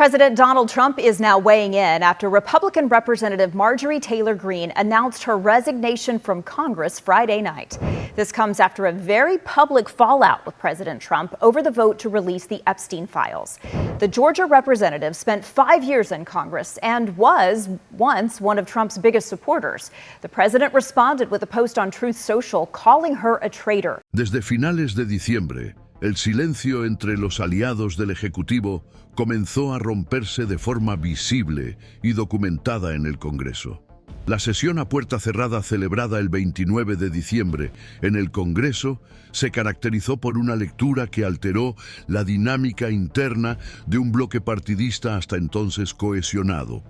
President Donald Trump is now weighing in after Republican Representative Marjorie Taylor Greene announced her resignation from Congress Friday night. This comes after a very public fallout with President Trump over the vote to release the Epstein files. The Georgia representative spent 5 years in Congress and was once one of Trump's biggest supporters. The president responded with a post on Truth Social calling her a traitor. Desde finales de diciembre, el silencio entre los aliados del Ejecutivo comenzó a romperse de forma visible y documentada en el Congreso. La sesión a puerta cerrada celebrada el 29 de diciembre en el Congreso se caracterizó por una lectura que alteró la dinámica interna de un bloque partidista hasta entonces cohesionado.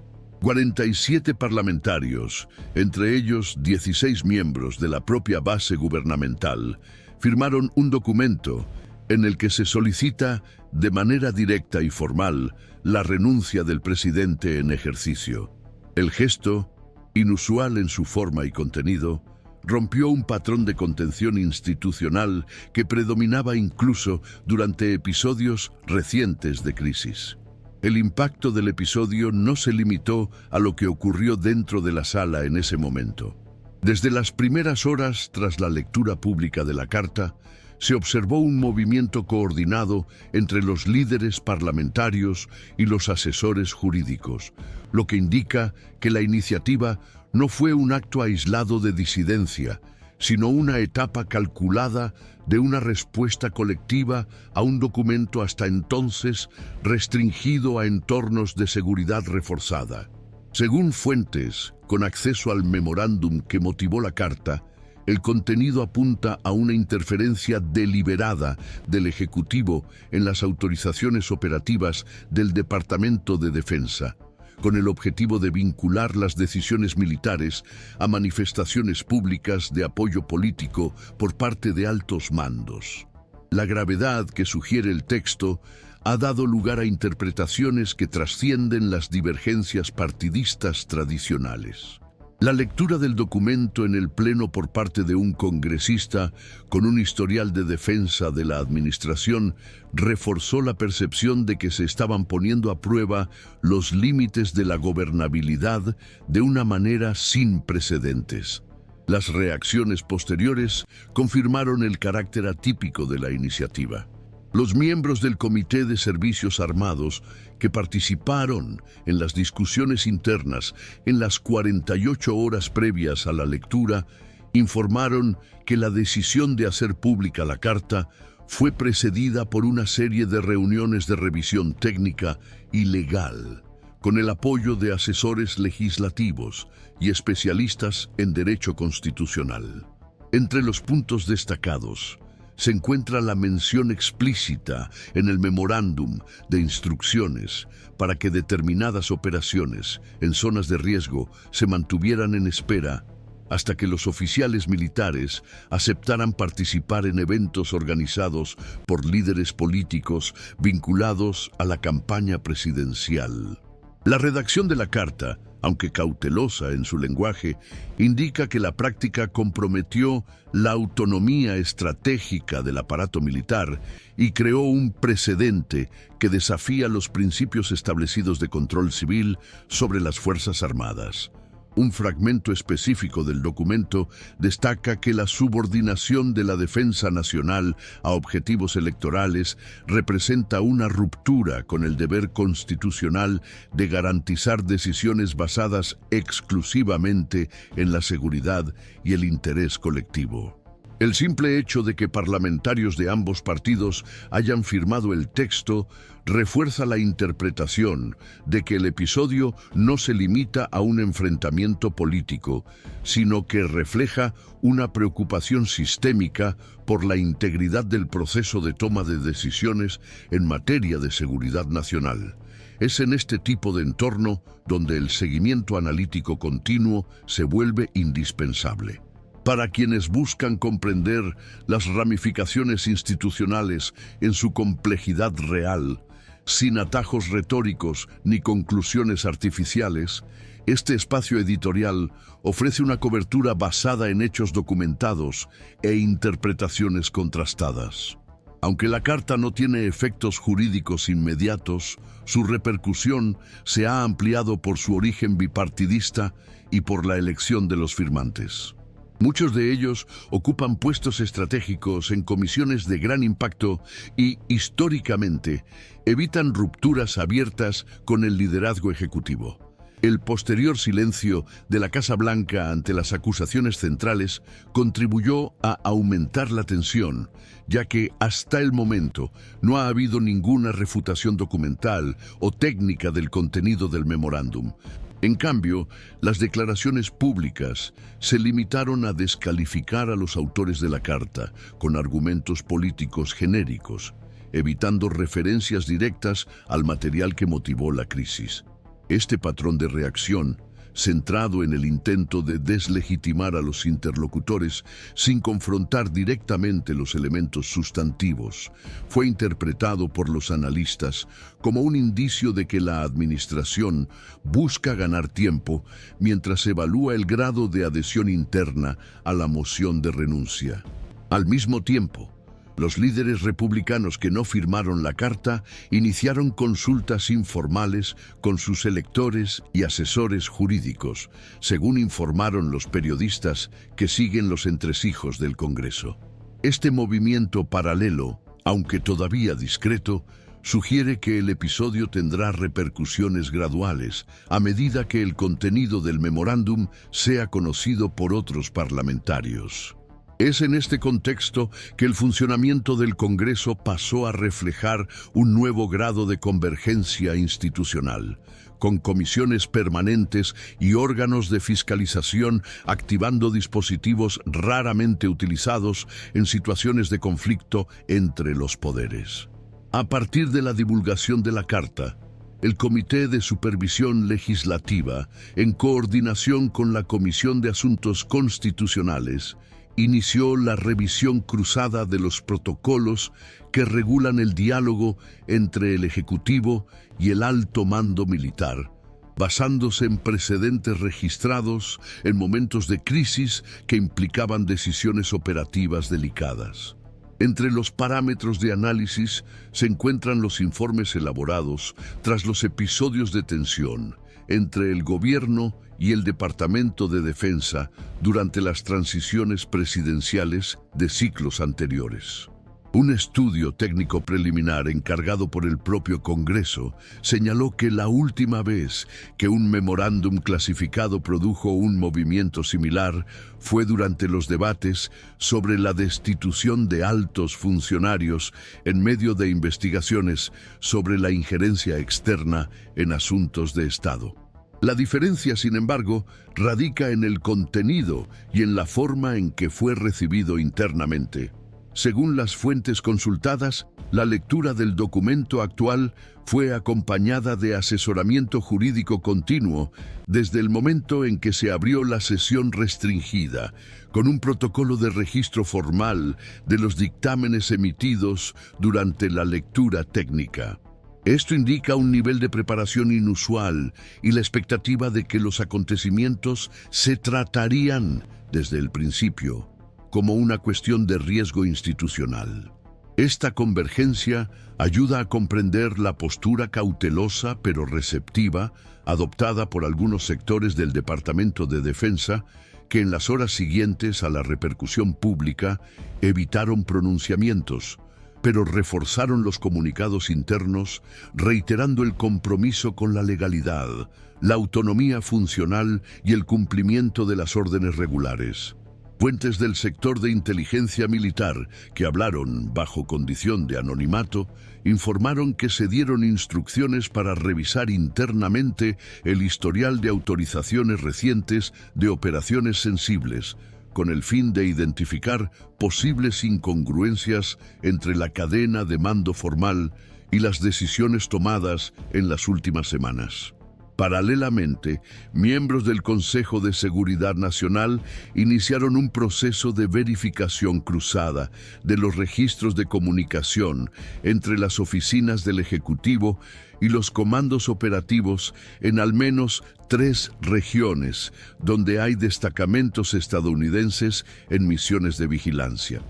47 parlamentarios, entre ellos 16 miembros de la propia base gubernamental, firmaron un documento en el que se solicita de manera directa y formal la renuncia del presidente en ejercicio. El gesto, inusual en su forma y contenido, rompió un patrón de contención institucional que predominaba incluso durante episodios recientes de crisis. El impacto del episodio no se limitó a lo que ocurrió dentro de la sala en ese momento. Desde las primeras horas tras la lectura pública de la carta, se observó un movimiento coordinado entre los líderes parlamentarios y los asesores jurídicos, lo que indica que la iniciativa no fue un acto aislado de disidencia, sino una etapa calculada de una respuesta colectiva a un documento hasta entonces restringido a entornos de seguridad reforzada. Según fuentes con acceso al memorándum que motivó la carta, el contenido apunta a una interferencia deliberada del Ejecutivo en las autorizaciones operativas del Departamento de Defensa, con el objetivo de vincular las decisiones militares a manifestaciones públicas de apoyo político por parte de altos mandos. La gravedad que sugiere el texto ha dado lugar a interpretaciones que trascienden las divergencias partidistas tradicionales. La lectura del documento en el Pleno por parte de un congresista con un historial de defensa de la administración reforzó la percepción de que se estaban poniendo a prueba los límites de la gobernabilidad de una manera sin precedentes. Las reacciones posteriores confirmaron el carácter atípico de la iniciativa. Los miembros del Comité de Servicios Armados que participaron en las discusiones internas en las 48 horas previas a la lectura informaron que la decisión de hacer pública la carta fue precedida por una serie de reuniones de revisión técnica y legal, con el apoyo de asesores legislativos y especialistas en derecho constitucional. Entre los puntos destacados se encuentra la mención explícita en el memorándum de instrucciones para que determinadas operaciones en zonas de riesgo se mantuvieran en espera hasta que los oficiales militares aceptaran participar en eventos organizados por líderes políticos vinculados a la campaña presidencial. La redacción de la carta, aunque cautelosa en su lenguaje, indica que la práctica comprometió la autonomía estratégica del aparato militar y creó un precedente que desafía los principios establecidos de control civil sobre las Fuerzas Armadas. Un fragmento específico del documento destaca que la subordinación de la defensa nacional a objetivos electorales representa una ruptura con el deber constitucional de garantizar decisiones basadas exclusivamente en la seguridad y el interés colectivo. El simple hecho de que parlamentarios de ambos partidos hayan firmado el texto refuerza la interpretación de que el episodio no se limita a un enfrentamiento político, sino que refleja una preocupación sistémica por la integridad del proceso de toma de decisiones en materia de seguridad nacional. Es en este tipo de entorno donde el seguimiento analítico continuo se vuelve indispensable. Para quienes buscan comprender las ramificaciones institucionales en su complejidad real, sin atajos retóricos ni conclusiones artificiales, este espacio editorial ofrece una cobertura basada en hechos documentados e interpretaciones contrastadas. Aunque la carta no tiene efectos jurídicos inmediatos, su repercusión se ha ampliado por su origen bipartidista y por la elección de los firmantes. Muchos de ellos ocupan puestos estratégicos en comisiones de gran impacto y, históricamente, evitan rupturas abiertas con el liderazgo ejecutivo. El posterior silencio de la Casa Blanca ante las acusaciones centrales contribuyó a aumentar la tensión, ya que hasta el momento no ha habido ninguna refutación documental o técnica del contenido del memorándum. En cambio, las declaraciones públicas se limitaron a descalificar a los autores de la carta con argumentos políticos genéricos, evitando referencias directas al material que motivó la crisis. Este patrón de reacción, centrado en el intento de deslegitimar a los interlocutores sin confrontar directamente los elementos sustantivos, fue interpretado por los analistas como un indicio de que la administración busca ganar tiempo mientras evalúa el grado de adhesión interna a la moción de renuncia. Al mismo tiempo, los líderes republicanos que no firmaron la carta iniciaron consultas informales con sus electores y asesores jurídicos, según informaron los periodistas que siguen los entresijos del Congreso. Este movimiento paralelo, aunque todavía discreto, sugiere que el episodio tendrá repercusiones graduales a medida que el contenido del memorándum sea conocido por otros parlamentarios. Es en este contexto que el funcionamiento del Congreso pasó a reflejar un nuevo grado de convergencia institucional, con comisiones permanentes y órganos de fiscalización activando dispositivos raramente utilizados en situaciones de conflicto entre los poderes. A partir de la divulgación de la carta, el Comité de Supervisión Legislativa, en coordinación con la Comisión de Asuntos Constitucionales, inició la revisión cruzada de los protocolos que regulan el diálogo entre el Ejecutivo y el alto mando militar, basándose en precedentes registrados en momentos de crisis que implicaban decisiones operativas delicadas. Entre los parámetros de análisis se encuentran los informes elaborados tras los episodios de tensión entre el gobierno y el Departamento de Defensa durante las transiciones presidenciales de ciclos anteriores. Un estudio técnico preliminar encargado por el propio Congreso señaló que la última vez que un memorándum clasificado produjo un movimiento similar fue durante los debates sobre la destitución de altos funcionarios en medio de investigaciones sobre la injerencia externa en asuntos de Estado. La diferencia, sin embargo, radica en el contenido y en la forma en que fue recibido internamente. Según las fuentes consultadas, la lectura del documento actual fue acompañada de asesoramiento jurídico continuo desde el momento en que se abrió la sesión restringida, con un protocolo de registro formal de los dictámenes emitidos durante la lectura técnica. Esto indica un nivel de preparación inusual y la expectativa de que los acontecimientos se tratarían, desde el principio, como una cuestión de riesgo institucional. Esta convergencia ayuda a comprender la postura cautelosa pero receptiva adoptada por algunos sectores del Departamento de Defensa que en las horas siguientes a la repercusión pública evitaron pronunciamientos, pero reforzaron los comunicados internos, reiterando el compromiso con la legalidad, la autonomía funcional y el cumplimiento de las órdenes regulares. Fuentes del sector de inteligencia militar, que hablaron bajo condición de anonimato, informaron que se dieron instrucciones para revisar internamente el historial de autorizaciones recientes de operaciones sensibles, con el fin de identificar posibles incongruencias entre la cadena de mando formal y las decisiones tomadas en las últimas semanas. Paralelamente, miembros del Consejo de Seguridad Nacional iniciaron un proceso de verificación cruzada de los registros de comunicación entre las oficinas del Ejecutivo y los comandos operativos en al menos 3 regiones, donde hay destacamentos estadounidenses en misiones de vigilancia.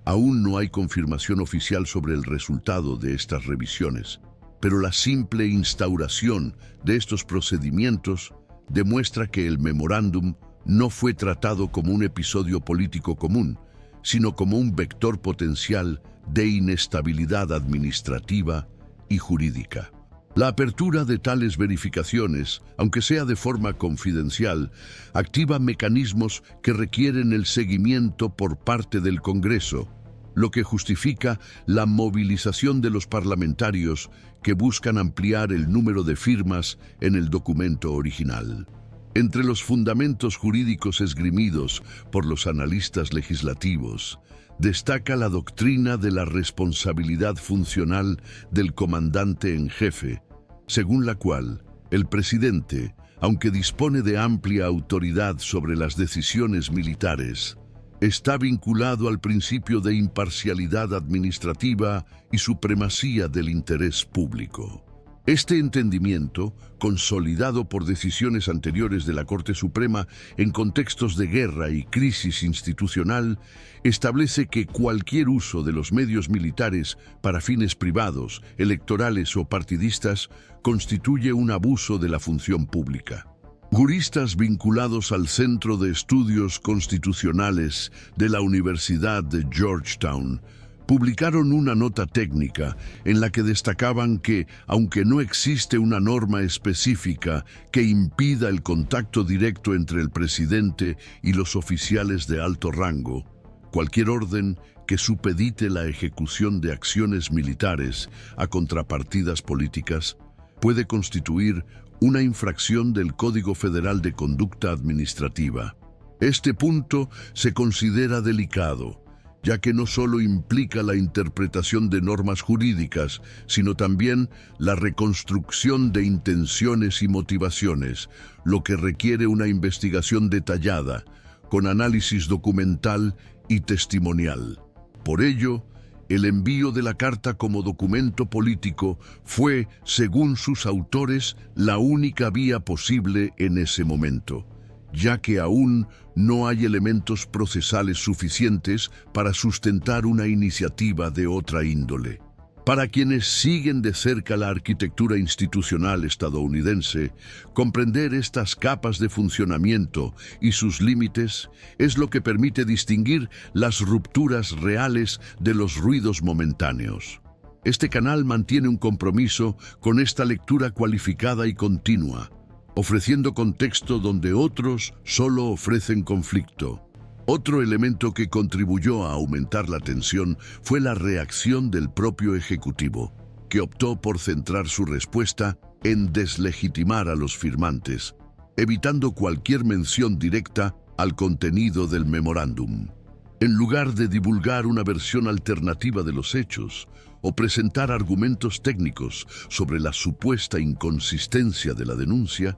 Aún no hay confirmación oficial sobre el resultado de estas revisiones, pero la simple instauración de estos procedimientos demuestra que el memorándum no fue tratado como un episodio político común, sino como un vector potencial de inestabilidad administrativa y jurídica. La apertura de tales verificaciones, aunque sea de forma confidencial, activa mecanismos que requieren el seguimiento por parte del Congreso, lo que justifica la movilización de los parlamentarios que buscan ampliar el número de firmas en el documento original. Entre los fundamentos jurídicos esgrimidos por los analistas legislativos, destaca la doctrina de la responsabilidad funcional del comandante en jefe, según la cual el presidente, aunque dispone de amplia autoridad sobre las decisiones militares, está vinculado al principio de imparcialidad administrativa y supremacía del interés público. Este entendimiento, consolidado por decisiones anteriores de la Corte Suprema en contextos de guerra y crisis institucional, establece que cualquier uso de los medios militares para fines privados, electorales o partidistas constituye un abuso de la función pública. Juristas vinculados al Centro de Estudios Constitucionales de la Universidad de Georgetown publicaron una nota técnica en la que destacaban que, aunque no existe una norma específica que impida el contacto directo entre el presidente y los oficiales de alto rango, cualquier orden que supedite la ejecución de acciones militares a contrapartidas políticas puede constituir una infracción del Código Federal de Conducta Administrativa. Este punto se considera delicado, ya que no solo implica la interpretación de normas jurídicas, sino también la reconstrucción de intenciones y motivaciones, lo que requiere una investigación detallada, con análisis documental y testimonial. Por ello, el envío de la carta como documento político fue, según sus autores, la única vía posible en ese momento, ya que aún no hay elementos procesales suficientes para sustentar una iniciativa de otra índole. Para quienes siguen de cerca la arquitectura institucional estadounidense, comprender estas capas de funcionamiento y sus límites es lo que permite distinguir las rupturas reales de los ruidos momentáneos. Este canal mantiene un compromiso con esta lectura cualificada y continua, ofreciendo contexto donde otros solo ofrecen conflicto. Otro elemento que contribuyó a aumentar la tensión fue la reacción del propio Ejecutivo, que optó por centrar su respuesta en deslegitimar a los firmantes, evitando cualquier mención directa al contenido del memorándum. En lugar de divulgar una versión alternativa de los hechos o presentar argumentos técnicos sobre la supuesta inconsistencia de la denuncia,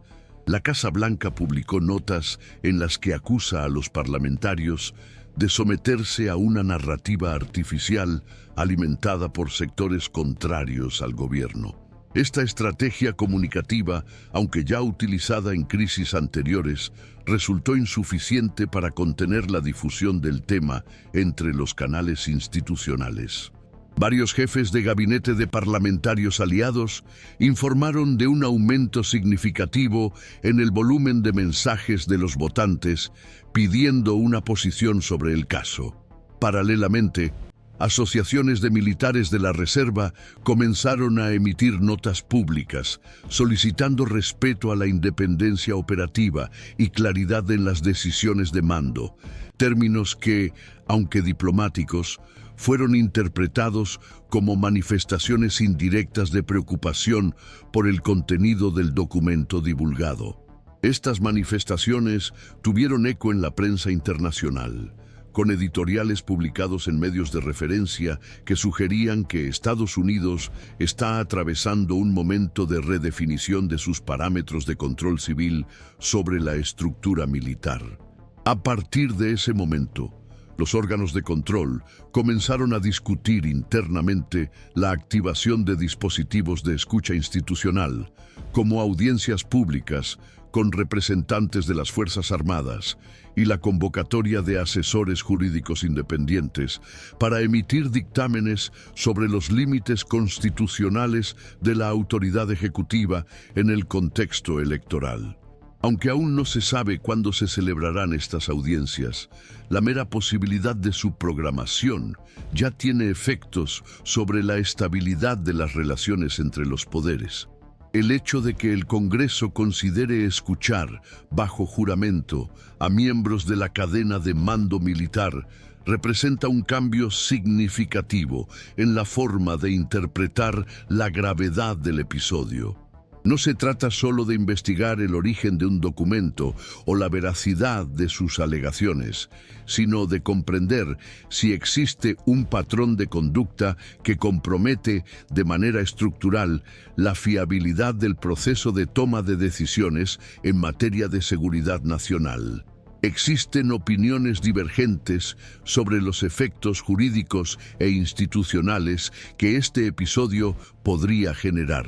la Casa Blanca publicó notas en las que acusa a los parlamentarios de someterse a una narrativa artificial alimentada por sectores contrarios al gobierno. Esta estrategia comunicativa, aunque ya utilizada en crisis anteriores, resultó insuficiente para contener la difusión del tema entre los canales institucionales. Varios jefes de gabinete de parlamentarios aliados informaron de un aumento significativo en el volumen de mensajes de los votantes pidiendo una posición sobre el caso. Paralelamente, asociaciones de militares de la Reserva comenzaron a emitir notas públicas, solicitando respeto a la independencia operativa y claridad en las decisiones de mando, términos que, aunque diplomáticos, fueron interpretados como manifestaciones indirectas de preocupación por el contenido del documento divulgado. Estas manifestaciones tuvieron eco en la prensa internacional, con editoriales publicados en medios de referencia que sugerían que Estados Unidos está atravesando un momento de redefinición de sus parámetros de control civil sobre la estructura militar. A partir de ese momento, los órganos de control comenzaron a discutir internamente la activación de dispositivos de escucha institucional, como audiencias públicas, con representantes de las Fuerzas Armadas y la convocatoria de asesores jurídicos independientes para emitir dictámenes sobre los límites constitucionales de la autoridad ejecutiva en el contexto electoral. Aunque aún no se sabe cuándo se celebrarán estas audiencias, la mera posibilidad de su programación ya tiene efectos sobre la estabilidad de las relaciones entre los poderes. El hecho de que el Congreso considere escuchar, bajo juramento, a miembros de la cadena de mando militar representa un cambio significativo en la forma de interpretar la gravedad del episodio. No se trata solo de investigar el origen de un documento o la veracidad de sus alegaciones, sino de comprender si existe un patrón de conducta que compromete de manera estructural la fiabilidad del proceso de toma de decisiones en materia de seguridad nacional. Existen opiniones divergentes sobre los efectos jurídicos e institucionales que este episodio podría generar,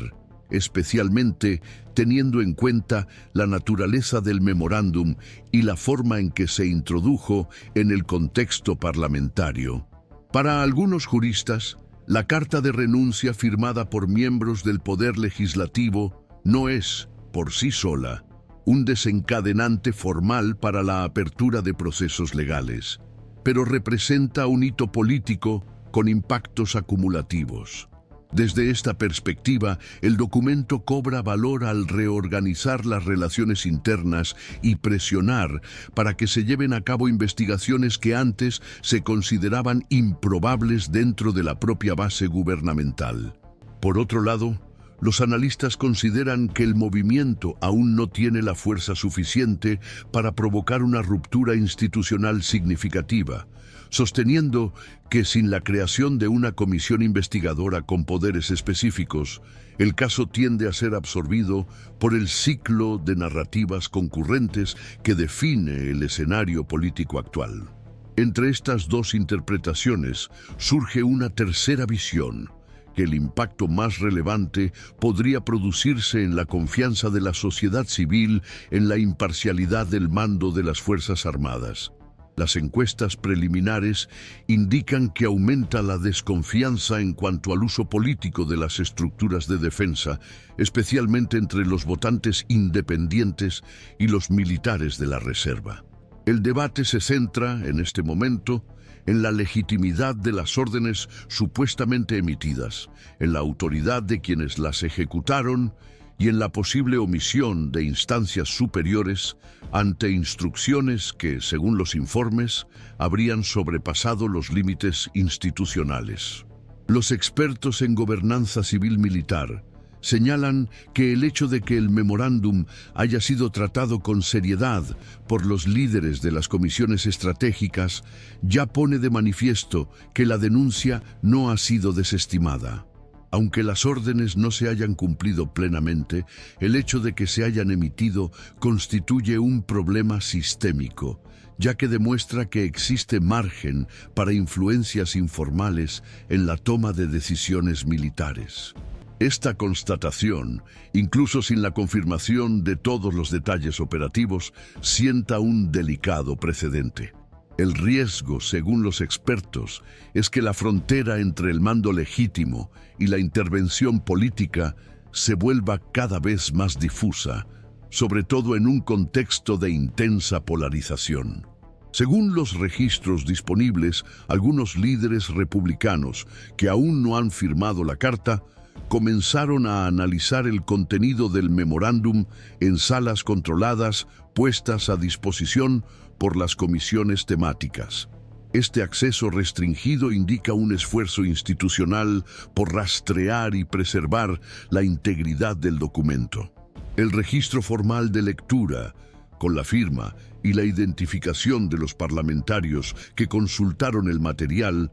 especialmente teniendo en cuenta la naturaleza del memorándum y la forma en que se introdujo en el contexto parlamentario. Para algunos juristas, la carta de renuncia firmada por miembros del Poder Legislativo no es, por sí sola, un desencadenante formal para la apertura de procesos legales, pero representa un hito político con impactos acumulativos. Desde esta perspectiva, el documento cobra valor al reorganizar las relaciones internas y presionar para que se lleven a cabo investigaciones que antes se consideraban improbables dentro de la propia base gubernamental. Por otro lado, los analistas consideran que el movimiento aún no tiene la fuerza suficiente para provocar una ruptura institucional significativa, sosteniendo que sin la creación de una comisión investigadora con poderes específicos, el caso tiende a ser absorbido por el ciclo de narrativas concurrentes que define el escenario político actual. Entre estas dos interpretaciones surge una tercera visión, que el impacto más relevante podría producirse en la confianza de la sociedad civil en la imparcialidad del mando de las Fuerzas Armadas. Las encuestas preliminares indican que aumenta la desconfianza en cuanto al uso político de las estructuras de defensa, especialmente entre los votantes independientes y los militares de la reserva. El debate se centra, en este momento, en la legitimidad de las órdenes supuestamente emitidas, en la autoridad de quienes las ejecutaron y en la posible omisión de instancias superiores ante instrucciones que, según los informes, habrían sobrepasado los límites institucionales. Los expertos en gobernanza civil militar señalan que el hecho de que el memorándum haya sido tratado con seriedad por los líderes de las comisiones estratégicas ya pone de manifiesto que la denuncia no ha sido desestimada. Aunque las órdenes no se hayan cumplido plenamente, el hecho de que se hayan emitido constituye un problema sistémico, ya que demuestra que existe margen para influencias informales en la toma de decisiones militares. Esta constatación, incluso sin la confirmación de todos los detalles operativos, sienta un delicado precedente. El riesgo, según los expertos, es que la frontera entre el mando legítimo y la intervención política se vuelva cada vez más difusa, sobre todo en un contexto de intensa polarización. Según los registros disponibles, algunos líderes republicanos que aún no han firmado la carta comenzaron a analizar el contenido del memorándum en salas controladas puestas a disposición por las comisiones temáticas. Este acceso restringido indica un esfuerzo institucional por rastrear y preservar la integridad del documento. El registro formal de lectura, con la firma y la identificación de los parlamentarios que consultaron el material,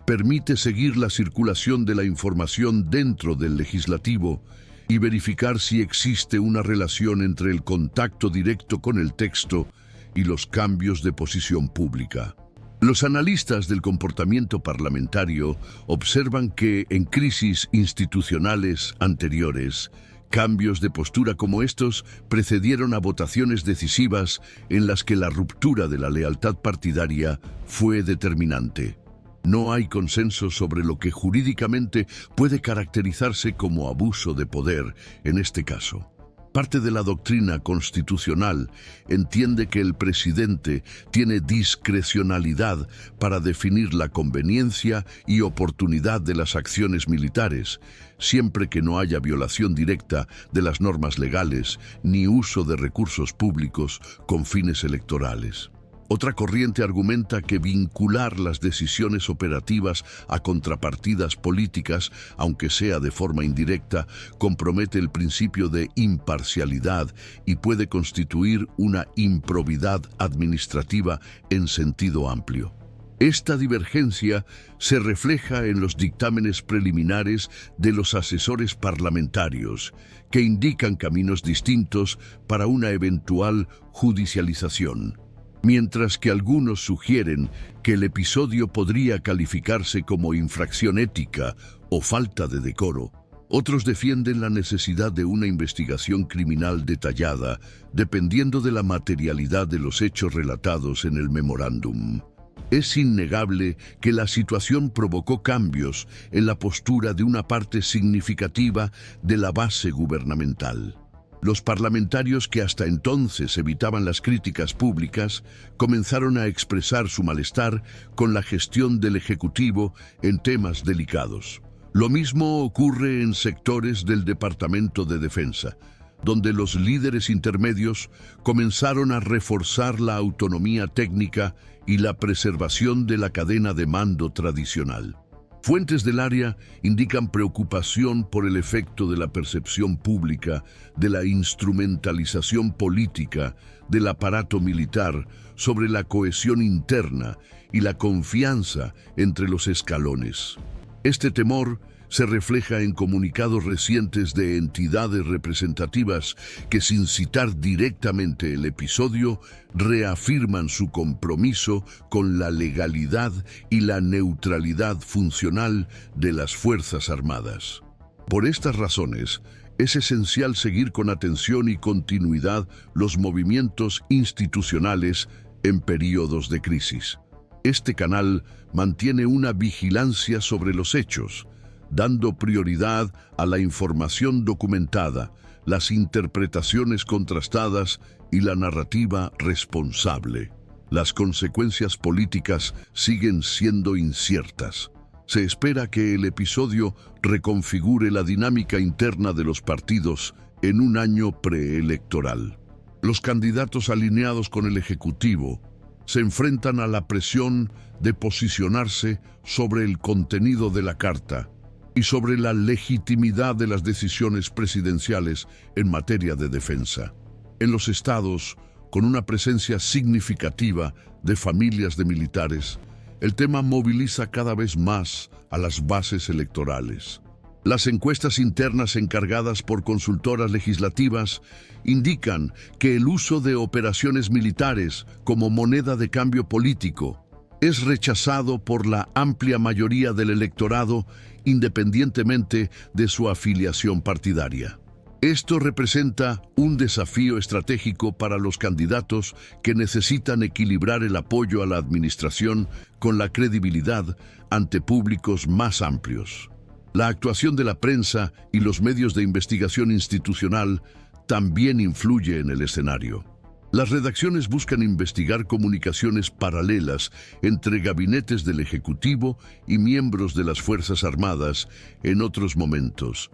permite seguir la circulación de la información dentro del legislativo y verificar si existe una relación entre el contacto directo con el texto y los cambios de posición pública. Los analistas del comportamiento parlamentario observan que en crisis institucionales anteriores, Cambios de postura como estos precedieron a votaciones decisivas en las que la ruptura de la lealtad partidaria fue determinante. No hay consenso sobre lo que jurídicamente puede caracterizarse como abuso de poder en este caso. Parte de la doctrina constitucional entiende que el presidente tiene discrecionalidad para definir la conveniencia y oportunidad de las acciones militares, siempre que no haya violación directa de las normas legales ni uso de recursos públicos con fines electorales. Otra corriente argumenta que vincular las decisiones operativas a contrapartidas políticas, aunque sea de forma indirecta, compromete el principio de imparcialidad y puede constituir una improbidad administrativa en sentido amplio. Esta divergencia se refleja en los dictámenes preliminares de los asesores parlamentarios, que indican caminos distintos para una eventual judicialización. Mientras que algunos sugieren que el episodio podría calificarse como infracción ética o falta de decoro, otros defienden la necesidad de una investigación criminal detallada, dependiendo de la materialidad de los hechos relatados en el memorándum. Es innegable que la situación provocó cambios en la postura de una parte significativa de la base gubernamental. Los parlamentarios que hasta entonces evitaban las críticas públicas comenzaron a expresar su malestar con la gestión del Ejecutivo en temas delicados. Lo mismo ocurre en sectores del Departamento de Defensa, donde los líderes intermedios comenzaron a reforzar la autonomía técnica y la preservación de la cadena de mando tradicional. Fuentes del área indican preocupación por el efecto de la percepción pública, de la instrumentalización política del aparato militar sobre la cohesión interna y la confianza entre los escalones. Este temor se refleja en comunicados recientes de entidades representativas que, sin citar directamente el episodio, reafirman su compromiso con la legalidad y la neutralidad funcional de las Fuerzas Armadas. Por estas razones, es esencial seguir con atención y continuidad los movimientos institucionales en periodos de crisis. Este canal mantiene una vigilancia sobre los hechos, dando prioridad a la información documentada, las interpretaciones contrastadas y la narrativa responsable. Las consecuencias políticas siguen siendo inciertas. Se espera que el episodio reconfigure la dinámica interna de los partidos en un año preelectoral. Los candidatos alineados con el Ejecutivo se enfrentan a la presión de posicionarse sobre el contenido de la carta y sobre la legitimidad de las decisiones presidenciales en materia de defensa. En los estados, con una presencia significativa de familias de militares, el tema moviliza cada vez más a las bases electorales. Las encuestas internas encargadas por consultoras legislativas indican que el uso de operaciones militares como moneda de cambio político es rechazado por la amplia mayoría del electorado, independientemente de su afiliación partidaria. Esto representa un desafío estratégico para los candidatos que necesitan equilibrar el apoyo a la administración con la credibilidad ante públicos más amplios. La actuación de la prensa y los medios de investigación institucional también influye en el escenario. Las redacciones buscan investigar comunicaciones paralelas entre gabinetes del Ejecutivo y miembros de las Fuerzas Armadas en otros momentos,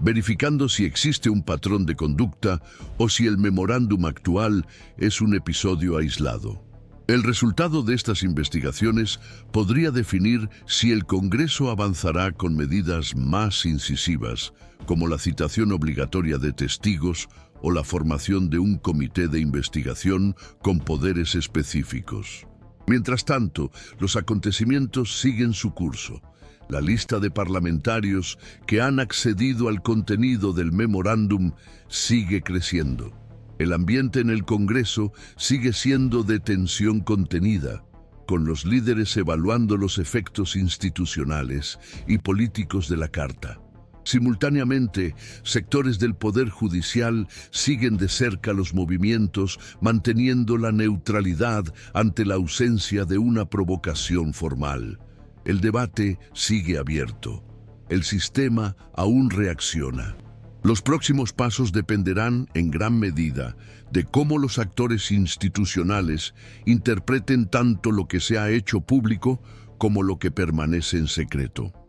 verificando si existe un patrón de conducta o si el memorándum actual es un episodio aislado. El resultado de estas investigaciones podría definir si el Congreso avanzará con medidas más incisivas, como la citación obligatoria de testigos o la formación de un comité de investigación con poderes específicos. Mientras tanto, los acontecimientos siguen su curso. La lista de parlamentarios que han accedido al contenido del memorándum sigue creciendo. El ambiente en el Congreso sigue siendo de tensión contenida, con los líderes evaluando los efectos institucionales y políticos de la Carta. Simultáneamente, sectores del Poder Judicial siguen de cerca los movimientos, manteniendo la neutralidad ante la ausencia de una provocación formal. El debate sigue abierto. El sistema aún reacciona. Los próximos pasos dependerán, en gran medida, de cómo los actores institucionales interpreten tanto lo que se ha hecho público como lo que permanece en secreto.